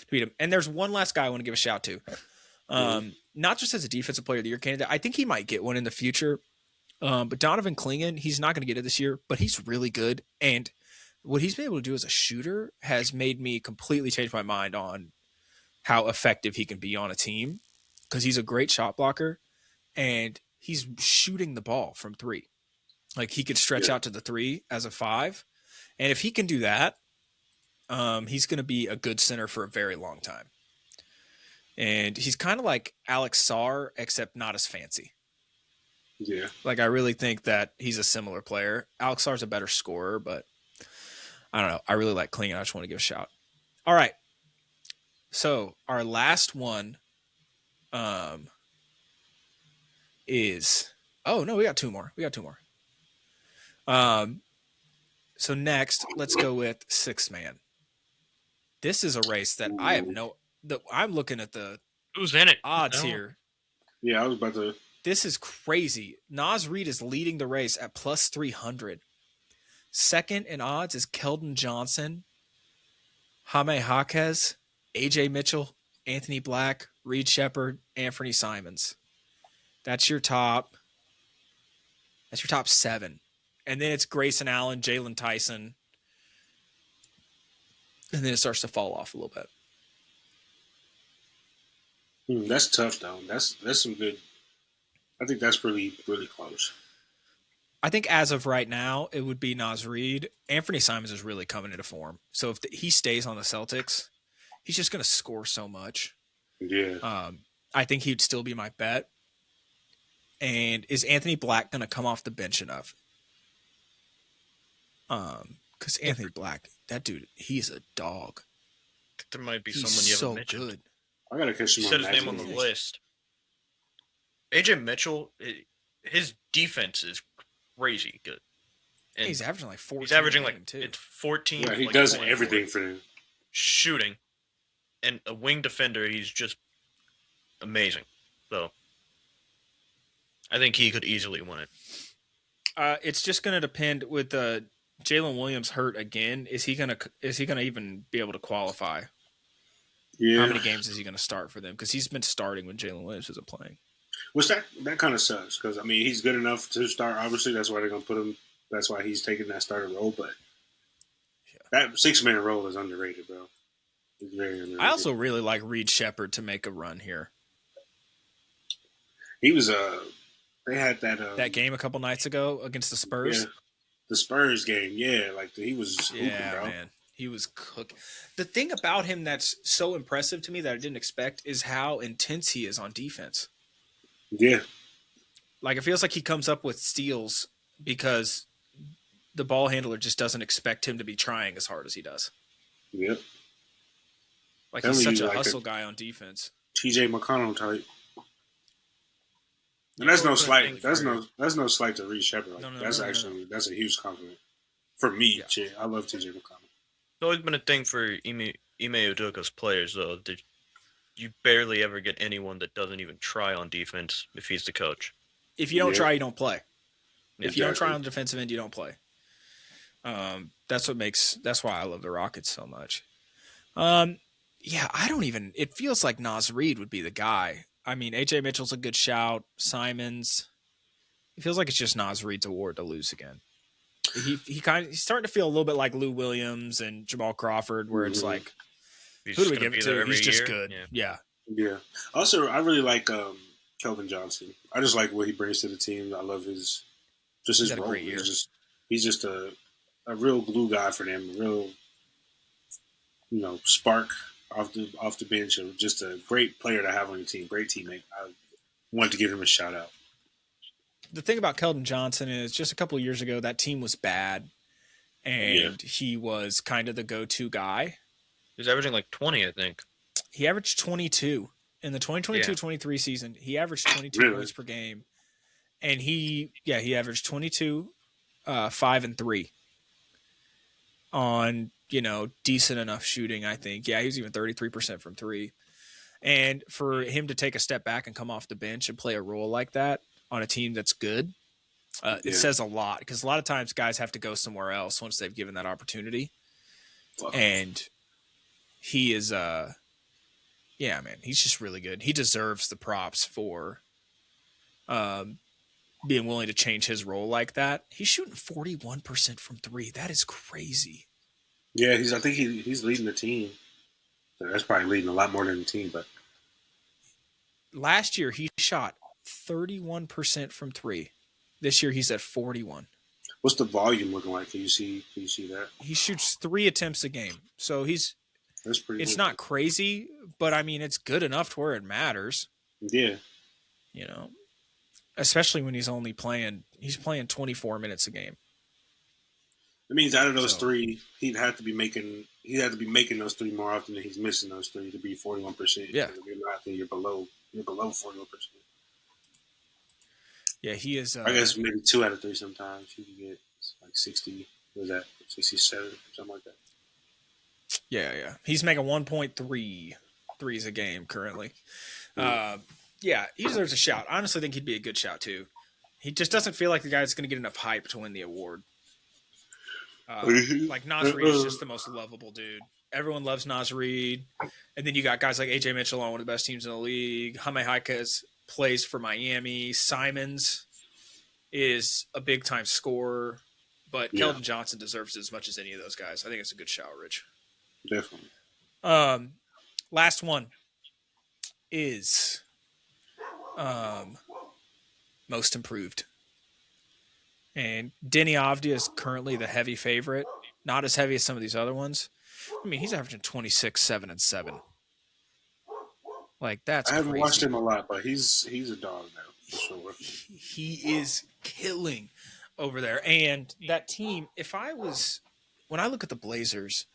to beat him. And there's one last guy I want to give a shout to. Not just as a defensive player of the year candidate. I think he might get one in the future. But Donovan Clingan, he's not going to get it this year, but he's really good. And what he's been able to do as a shooter has made me completely change my mind on how effective he can be on a team, because he's a great shot blocker and he's shooting the ball from three. Like he could stretch out to the three as a five. And if he can do that, he's going to be a good center for a very long time. And he's kind of like Alex Sarr, except not as fancy. Yeah. Like I really think that he's a similar player. Alex Sarr's a better scorer, but I don't know. I really like Clingan. I just want to give a shout. All right. So our last one is we got two more. So next, let's go with sixth man. This is a race that I have I'm looking at the Who's in it? odds here. Yeah, I was about to. This is crazy. Naz Reid is leading the race at plus 300. Second in odds is Keldon Johnson, Jaime Jaquez, AJ Mitchell, Anthony Black, Reed Shepard, Anthony Simons. That's your top 7. And then it's Grayson Allen, Jalen Tyson. And then it starts to fall off a little bit. That's tough though. That's some good. I think that's really close. I think as of right now, it would be Naz Reid. Anthony Simons is really coming into form. So if he stays on the Celtics, he's just going to score so much. Yeah. I think he'd still be my bet. And is Anthony Black going to come off the bench enough? Because Anthony Black, that dude, he's a dog. There might be He's someone you haven't so mentioned. good. I gotta catch him. You said his name on the list. AJ Mitchell, his defense is crazy good. And He's averaging like 14. He's averaging too. It's 14. Yeah, he like does everything for them. Shooting, and a wing defender. He's just amazing. So I think he could easily win it. It's just going to depend with Jalen Williams hurt again. Is he gonna even be able to qualify? Yeah. How many games is he going to start for them? Because he's been starting when Jalen Williams isn't playing. Which that kind of sucks because I mean he's good enough to start. Obviously, that's why they're gonna put him. That's why he's taking that starter role. But that 6-man role is underrated, bro. It's very underrated. I also really like Reed Shepard to make a run here. He was They had that game a couple nights ago against the Spurs. Yeah, the Spurs game. Yeah, like he was hooping, bro. Man. He was cooking. The thing about him that's so impressive to me that I didn't expect is how intense he is on defense. Yeah. Like, it feels like he comes up with steals because the ball handler just doesn't expect him to be trying as hard as he does. Yep. Like, he's such a hustle guy on defense. TJ McConnell type. And that's no slight. That's no slight to Reed Shepard. That's a huge compliment for me. Yeah. Shit, I love TJ McConnell. It's always been a thing for Ime Udoka's players, though. You barely ever get anyone that doesn't even try on defense if he's the coach. If you don't try, you don't play. Yeah, if you don't try on the defensive end, you don't play. That's why I love the Rockets so much. It feels like Naz Reid would be the guy. I mean, AJ Mitchell's a good shout. Simons. It feels like it's just Naz Reid's award to lose again. He's starting to feel a little bit like Lou Williams and Jamal Crawford, where it's like, who do we give it to? He's just good. Yeah. Also, I really like Keldon Johnson. I just like what he brings to the team. I love his role. Great year. He's just a real glue guy for them. A real, spark off the bench. Just a great player to have on your team. Great teammate. I wanted to give him a shout out. The thing about Keldon Johnson is just a couple of years ago, that team was bad, and he was kind of the go-to guy. He was averaging like 20, I think. He averaged 22 in the 2022-23 season. He averaged 22 points per game, and he averaged 22, 5 and 3 on decent enough shooting. I think he was even 33% from 3, and for him to take a step back and come off the bench and play a role like that. on a team that's good, it says a lot because a lot of times guys have to go somewhere else once they've given that opportunity. And he is, yeah, man, he's just really good. He deserves the props for being willing to change his role like that. He's shooting 41% from three. That is crazy. Yeah, I think he's leading the team. So that's probably leading a lot more than the team. But last year he shot 31% from three. This year he's at 41. What's the volume looking like? Can you see that? He shoots 3 attempts a game. So That's pretty it's good. not crazy, but I mean it's good enough to where it matters. Yeah. Especially when he's playing 24 minutes a game. It means out of those three, he'd have to be making those three more often than he's missing those three to be 41%. Yeah. If you're not, then you're below 41%. Yeah, he is. I guess maybe 2 out of 3 sometimes you can get like 60. What was that 67 or something like that? Yeah. He's making 1.3 threes a game currently. Yeah, he deserves a shout. I honestly think he'd be a good shout too. He just doesn't feel like the guy that's going to get enough hype to win the award. Like Naz Reid is just the most lovable dude. Everyone loves Naz Reid. And then you got guys like AJ Mitchell on one of the best teams in the league. Jaime Jaquez plays for Miami. Simons is a big time scorer. But Keldon Johnson deserves it as much as any of those guys. I think it's a good shout, Rich. Definitely. Last one is most improved. And Denny Avdia is currently the heavy favorite. Not as heavy as some of these other ones. I mean, he's averaging 26, 7, and 7. Like, that's I haven't crazy. watched him a lot, but he's a dog now, for sure. He is killing over there. And that team, when I look at the Blazers,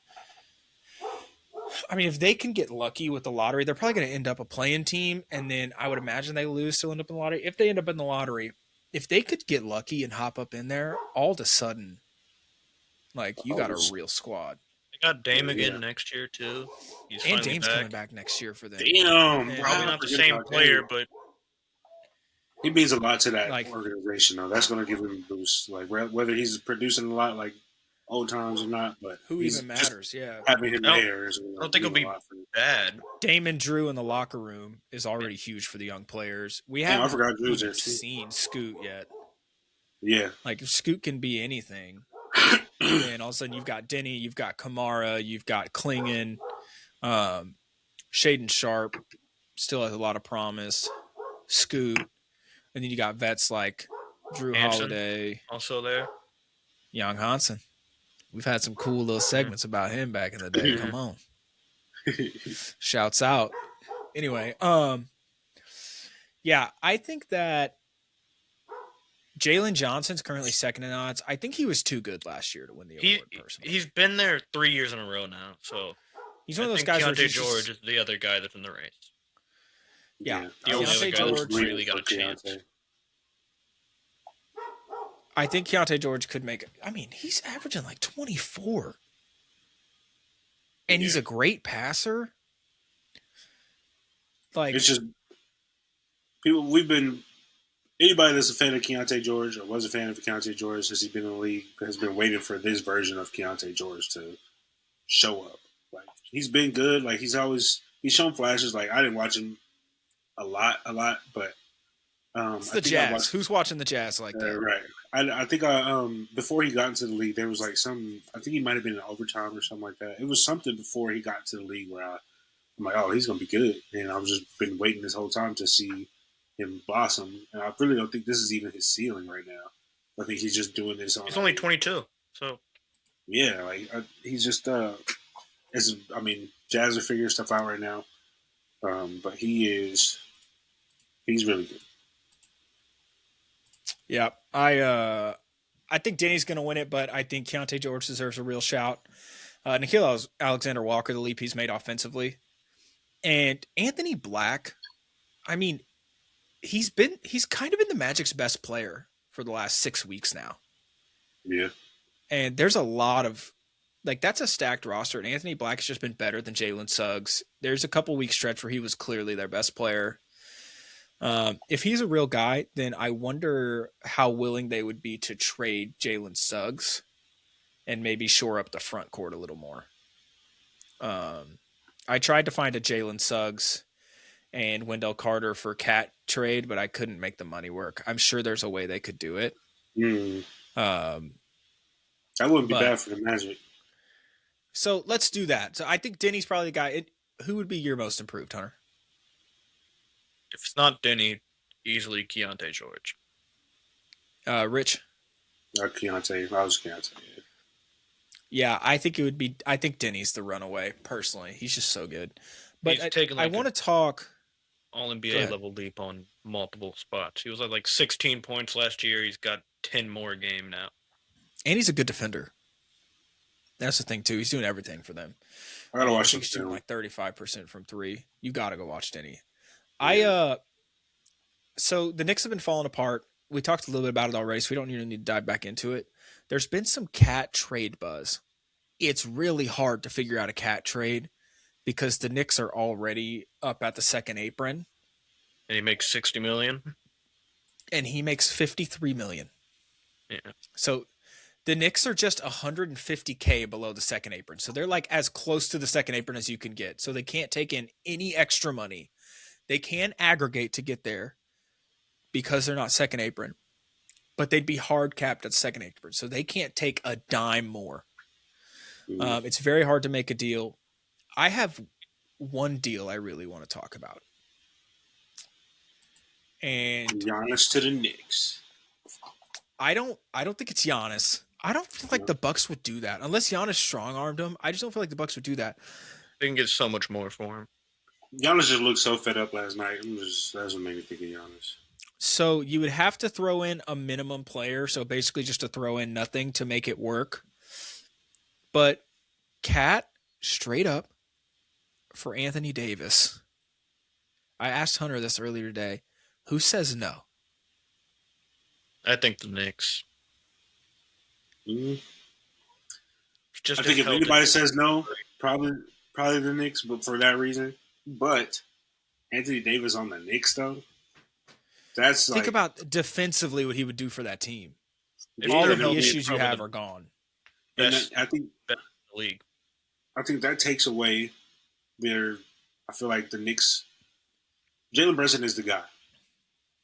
I mean, if they can get lucky with the lottery, they're probably going to end up a play-in team, and then I would imagine they lose to end up in the lottery. If they end up in the lottery, if they could get lucky and hop up in there, all of a sudden, like, you got a real squad. They got Dame again next year, too. And Dame's coming back next year for them. Damn. Probably not the same player, but he means a lot to that organization, though. That's going to give him a boost. Like, whether he's producing a lot like old times or not, but who even matters? Yeah, having him there is. I don't think it'll be bad. Damon Drew in the locker room is already huge for the young players. We haven't even seen Scoot yet. Yeah, like if Scoot can be anything, and all of a sudden you've got Denny, you've got Kamara, you've got Klingon, Shaden Sharp still has a lot of promise. Scoot, and then you got vets like Drew Holiday, also there. Young Hansen. We've had some cool little segments about him back in the day. Come on. Shouts out. Anyway, yeah, I think that Jalen Johnson's currently second in odds. I think he was too good last year to win the award, personally. He's been there 3 years in a row now, so he's one of those guys where Keontae George is the other guy that's in the race. Yeah. The only other guy that's really got a chance. I think Keontae George could make it. I mean, he's averaging like 24. And he's a great passer. Like, it's just anybody that's a fan of Keontae George or was a fan of Keontae George since he's been in the league has been waiting for this version of Keontae George to show up. Like, he's been good. Like, he's shown flashes. Like, I didn't watch him a lot, but it's the Jazz. Who's watching the Jazz like that? Right. I think before he got into the league, there was like I think he might have been in overtime or something like that. It was something before he got to the league where I'm like, oh, he's going to be good. And I've just been waiting this whole time to see him blossom. And I really don't think this is even his ceiling right now. I think he's just doing this on. He's only 22. So. Yeah, like he's just, Jazz are figuring stuff out right now. But he's really good. Yeah, I think Denny's going to win it, but I think Keontae George deserves a real shout. Nikhil Alexander-Walker, the leap he's made offensively. And Anthony Black, I mean, he's kind of been the Magic's best player for the last 6 weeks now. Yeah. And there's a lot of, like, that's a stacked roster, and Anthony Black has just been better than Jalen Suggs. There's a couple week stretch where he was clearly their best player. If he's a real guy, then I wonder how willing they would be to trade Jalen Suggs and maybe shore up the front court a little more. I tried to find a Jalen Suggs and Wendell Carter for Cat trade, but I couldn't make the money work. I'm sure there's a way they could do it. Mm. Um, That wouldn't be but bad for the Magic. so let's do that. So I think Denny's probably the guy. Who would be your most improved, Hunter? If it's not Denny, easily Keontae George. Rich? Keontae. I was Keontae. Yeah, I think it would be. I think Denny's the runaway. Personally, he's just so good. But He's taken I like want to talk. all Go NBA ahead. level leap on multiple spots. He was at like 16 points last year. He's got 10 more a game now. And he's a good defender. That's the thing too. He's doing everything for them. I gotta I watch think this he's shooting film. like 35% from three. You got to go watch Denny. Yeah. So the Knicks have been falling apart. We talked a little bit about it already, so we don't even need to dive back into it. There's been some Cat trade buzz. It's really hard to figure out a Cat trade because the Knicks are already up at the second apron, And he makes 60 million. and he makes 53 million. Yeah. So the Knicks are just 150K below the second apron. So they're like as close to the second apron as you can get. So they can't take in any extra money. They can aggregate to get there because they're not second apron, but they'd be hard capped at second apron. So they can't take a dime more. It's very hard to make a deal. I have one deal I really want to talk about. And Giannis to the Knicks. I don't think it's Giannis. I don't feel like the Bucks would do that unless Giannis strong armed him. I just don't feel like the Bucks would do that. They can get so much more for him. Giannis just looked so fed up last night. That's what made me think of Giannis. So you would have to throw in a minimum player. So basically just to throw in nothing to make it work. But Cat, straight up, for Anthony Davis. I asked Hunter this earlier today. Who says no? I think the Knicks. Mm-hmm. Just I think if anybody says no, probably the Knicks, but for that reason. But Anthony Davis on the Knicks, though, that's Think like, about defensively what he would do for that team. yeah, All of no, the issues you probably have the are gone. and best, I think best in the league. I think that takes away their. I feel like the Knicks. Jalen Brunson is the guy,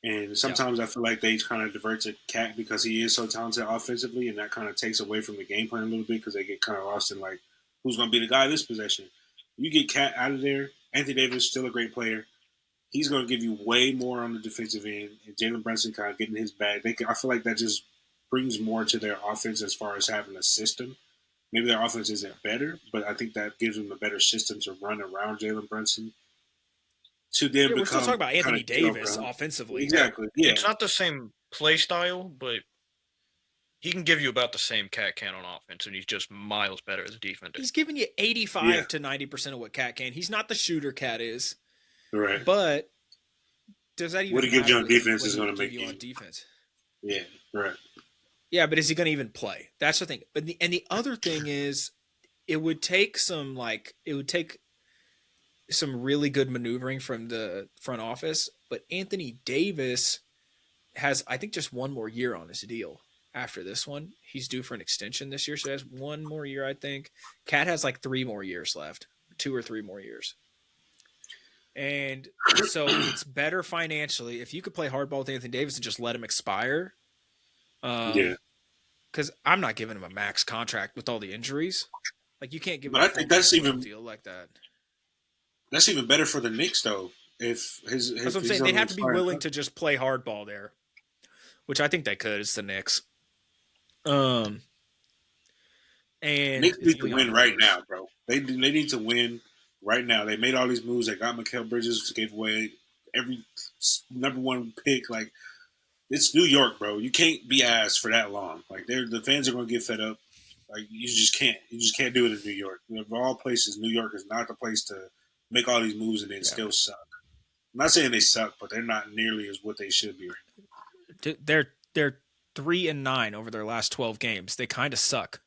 and sometimes I feel like they kind of divert to Cat because he is so talented offensively, and that kind of takes away from the game plan a little bit because they get kind of lost in like who's going to be the guy this possession. You get Cat out of there. Anthony Davis still a great player. He's going to give you way more on the defensive end, and Jalen Brunson kind of getting his bag. I feel like that just brings more to their offense as far as having a system. Maybe their offense isn't better, but I think that gives them a better system to run around Jalen Brunson. To then We're still become talking about Anthony kind of Davis offensively. Exactly. Yeah. It's not the same play style, but he can give you about the same Cat can on offense, and he's just miles better as a defender. He's giving you 85 to 90% of what Cat can. He's not the shooter Cat is. Right. But does that even what he gives you on matter defense what is he going would to make give you you on defense? Yeah. Right. Yeah, but is he going to even play? That's the thing. But the other thing is, it would take some really good maneuvering from the front office. But Anthony Davis has, I think, just one more year on his deal. After this one, he's due for an extension this year, so he has one more year, I think. Cat has like 3 more years left, 2 or 3 more years. And so it's better financially if you could play hardball with Anthony Davis and just let him expire. Yeah. Because I'm not giving him a max contract with all the injuries. Like, you can't give him But a I think that's full even deal like that. That's even better for the Knicks, though. If That's what I'm he's saying. on They'd an have to be expiring willing contract. to just play hardball there, which I think they could. It's the Knicks. And Knicks need to Leon win right Rose. now, bro. They need to win right now. They made all these moves. They got Mikal Bridges, gave away every number one pick. Like, it's New York, bro. You can't be asked for that long. Like, the fans are going to get fed up. Like, you just can't. You just can't do it in New York. Of all places, New York is not the place to make all these moves and then still suck. I'm not saying they suck, but they're not nearly as what they should be right now. They're 3-9 over their last 12 games. They kind of suck.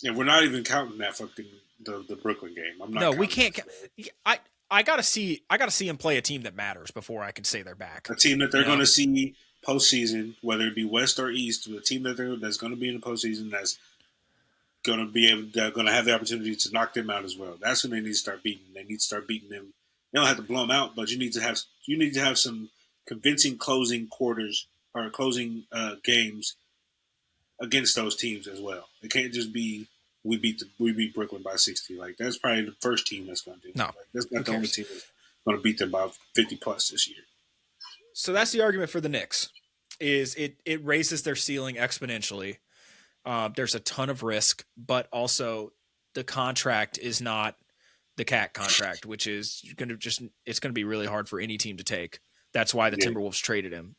And we're not even counting that fucking the Brooklyn game. I'm not. No, we can't. I gotta see him play a team that matters before I can say they're back. A team that they're You going know? to see postseason, whether it be West or East, a team that's going to be in the postseason that's going to be able, they're going to have the opportunity to knock them out as well. That's when they need to start beating. They need to start beating them. They don't have to blow them out, but you need to have some convincing closing quarters or closing games against those teams as well. It can't just be we beat Brooklyn by 60. Like that's probably the first team that's going to do No, that. Like, that's who not the only cares? team that's going to beat them by 50 plus this year. So that's the argument for the Knicks. Is it raises their ceiling exponentially. There's a ton of risk, but also the contract is not the cat contract, which is going to it's going to be really hard for any team to take. That's why the Yeah. Timberwolves traded him.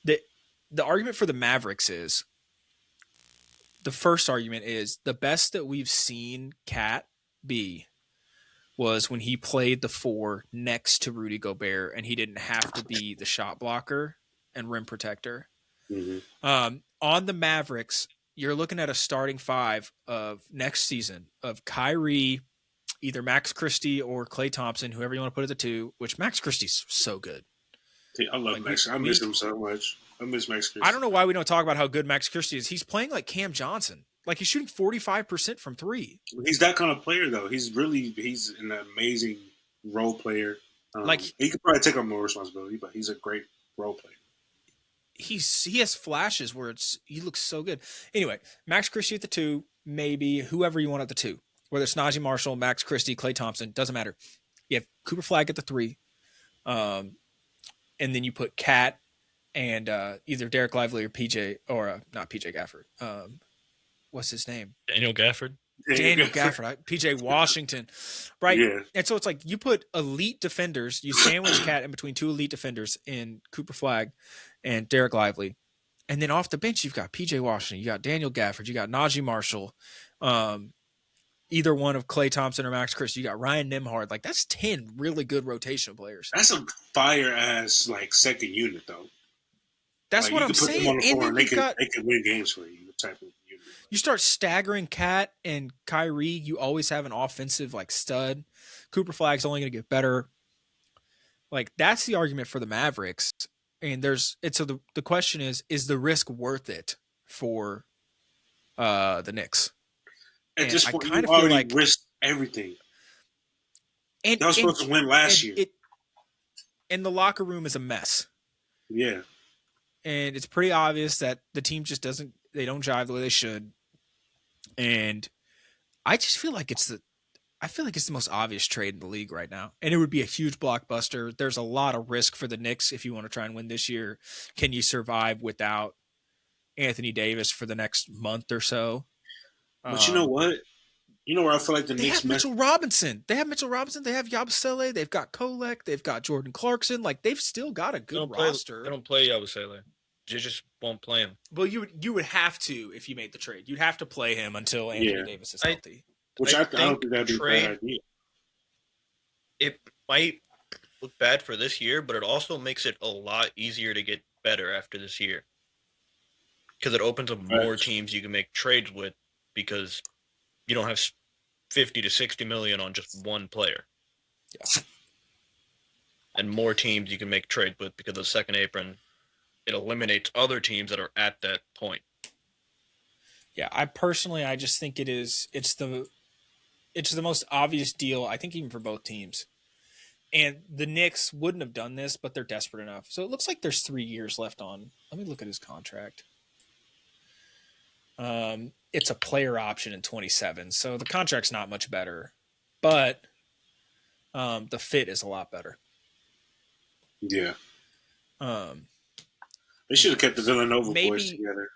The argument for the Mavericks is the first argument is the best that we've seen Cat be was when he played the 4 next to Rudy Gobert and he didn't have to be the shot blocker and rim protector. Mm-hmm. On the Mavericks, you're looking at a starting 5 of next season of Kyrie, either Max Christie or Klay Thompson, whoever you want to put at the 2, which Max Christie's so good. I love Like Max. I miss him so much. I miss Max Christie. I don't know why we don't talk about how good Max Christie is. He's playing like Cam Johnson. Like he's shooting 45% from 3. He's that kind of player, though. He's an amazing role player. Like he could probably take on more responsibility, but he's a great role player. he has flashes where he looks so good. Anyway, Max Christie at the 2, maybe whoever you want at the 2, whether it's Najee Marshall, Max Christie, Klay Thompson, doesn't matter. You have Cooper Flag at the 3, and then you put Cat and either Derek Lively or PJ or not PJ Gafford. What's his name? Daniel Gafford. Daniel Gafford, PJ Washington, right? Yeah. And so it's like you put elite defenders, you sandwich Cat in between 2 elite defenders in Cooper Flag and Derek Lively, and then off the bench you've got PJ Washington, you got Daniel Gafford, you got Najee Marshall, either one of Klay Thompson or Max Christie, you got Ryan Nembhard. Like that's 10 really good rotation players. That's a fire ass like second unit though. That's like, what I'm saying. On the floor and they then can win games for you. Type of unit. You start staggering Cat and Kyrie, you always have an offensive like stud. Cooper Flag's only going to get better. Like that's the argument for the Mavericks. And so the question is the risk worth it for the Knicks? At this I point, kind you of feel already like risked everything. and They were supposed to win last year. And the locker room is a mess. Yeah. And it's pretty obvious that the team just they don't jive the way they should. And I just feel like it's the most obvious trade in the league right now. And it would be a huge blockbuster. There's a lot of risk for the Knicks if you want to try and win this year. Can you survive without Anthony Davis for the next month or so? But you know what? You know where I feel like the They Knicks have Mitchell Robinson. They have Yabusele. They've got Kolek. They've got Jordan Clarkson. Like they've still got a good roster. They don't play Yabusele. You just won't play him. Well, you would have to if you made the trade. You'd have to play him until Anthony Davis is healthy. Which I don't think that'd be a bad idea. It might look bad for this year, but it also makes it a lot easier to get better after this year. Because it opens up more teams you can make trades with because you don't have 50 to 60 million on just one player. Yeah. And more teams you can make trade with because of the second apron. It eliminates other teams that are at that point. Yeah, I just think it's the most obvious deal, I think, even for both teams. And the Knicks wouldn't have done this, but they're desperate enough. So it looks like there's 3 years left on. Let me look at his contract. It's a player option in 27, so the contract's not much better, but the fit is a lot better. Yeah. They should have kept the Villanova boys together.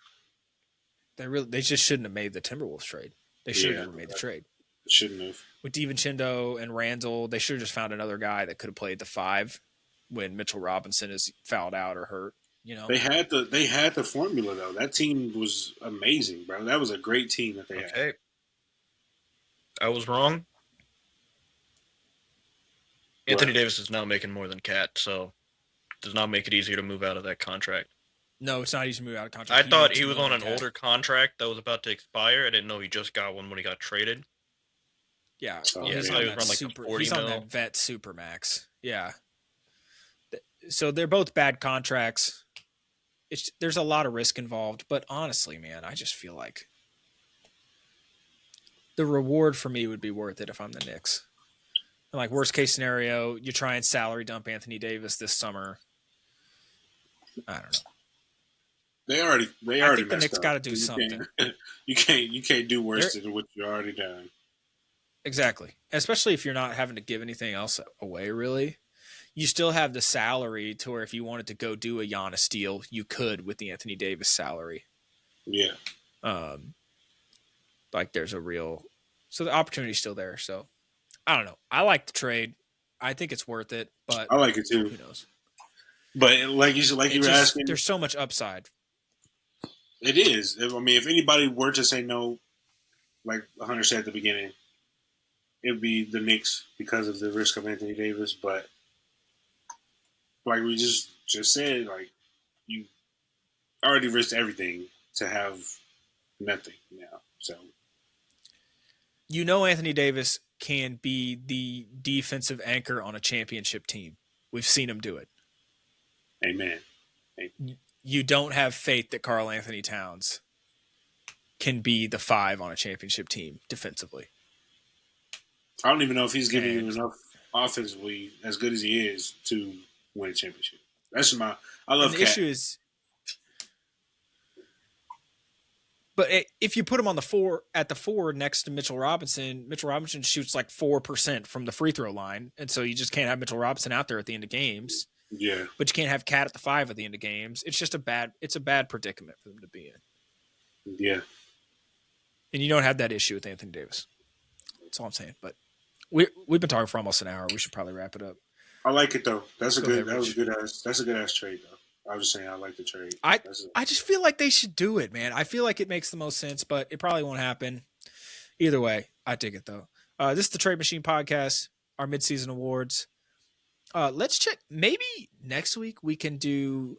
They just shouldn't have made the Timberwolves trade. They should have never made the trade. They shouldn't have. With DiVincenzo and Randall, they should have just found another guy that could have played the 5 when Mitchell Robinson is fouled out or hurt. You know, they had the formula though. That team was amazing, bro. That was a great team that they had. I was wrong. Anthony Davis is now making more than Cat, so it does not make it easier to move out of that contract. No, it's not easy to move out of contract. I thought he was on an older contract that was about to expire. I didn't know he just got one when he got traded. Yeah, So well, Yeah, he's yeah. on probably that around like the super. 40 He's on mil. that vet super max. Yeah. So they're both bad contracts. There's a lot of risk involved, but honestly, man, I just feel like the reward for me would be worth it if I'm the Knicks. And like worst case scenario, you try and salary dump Anthony Davis this summer. I don't know. They I already think the messed Knicks up. got to do something. You can't do worse They're than what you already done. exactly, especially if you're not having to give anything else away. Really, you still have the salary to where if you wanted to go do a Giannis deal, you could with the Anthony Davis salary. Yeah, Um, like there's a real, so the opportunity's still there. So I don't know. I like the trade. I think it's worth it, but I like it too. who knows? But like you It's were just asking, there's so much upside. it is. I mean, if anybody were to say no, like Hunter said at the beginning, it would be the Knicks because of the risk of Anthony Davis. But like we just said, like you already risked everything to have nothing now. So You know, Anthony Davis can be the defensive anchor on a championship team. We've seen him do it. amen. You don't have faith that Karl Anthony Towns can be the 5 on a championship team defensively. I don't even know if he's giving you And enough offensively as good as he is to win a championship. That's my. I and love the Cat. issue is, but if you put him on the 4 at the 4 next to Mitchell Robinson shoots like 4% from the free throw line, and so you just can't have Mitchell Robinson out there at the end of games. Yeah, But you can't have Cat at the 5 at the end of games. It's just a bad predicament for them to be in. yeah. And you don't have that issue with Anthony Davis. That's all I'm saying. But we've been talking for almost an hour. We should probably wrap it up. I like it though. That's a Go good. ahead, That was a Rich. good ass. That's a good ass trade though. I was saying I like the trade. I just feel like they should do it, man. I feel like it makes the most sense, but it probably won't happen. Either way, I dig it though. This is the Trade Machine Podcast, our midseason awards. Let's check. Maybe next week we can do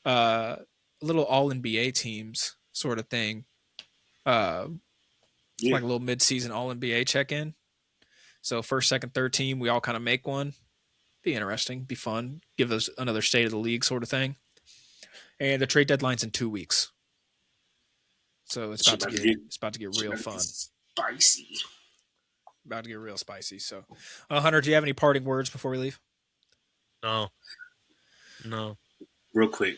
a little all NBA teams sort of thing. Yeah, Like a little midseason all NBA check in. So first, second, third team, we all kind of make one. Be interesting, be fun. Give us another state of the league sort of thing. And the trade deadline's in 2 weeks. So it's about to get real fun. Spicy. About to get real spicy. So, Hunter, do you have any parting words before we leave? No. Real quick,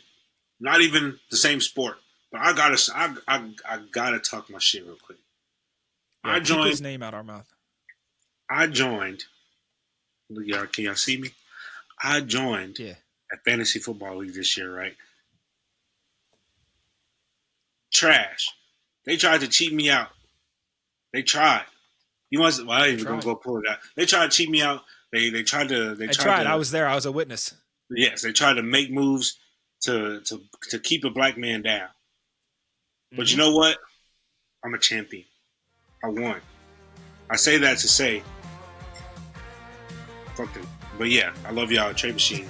not even the same sport, but I gotta talk my shit real quick. Yeah, keep his name out our mouth. I joined. Look, y'all, can y'all see me? I joined Yeah. a fantasy football league this year, right? Trash. They tried to cheat me out. They tried. You must. Well, I ain't even gonna go pull it out. They tried to cheat me out. They tried to. I tried. I was there. I was a witness. Yes, they tried to make moves to keep a black man down. But you know what? I'm a champion. I won. I say that to say, fuck them. But yeah, I love y'all. Trade Machine.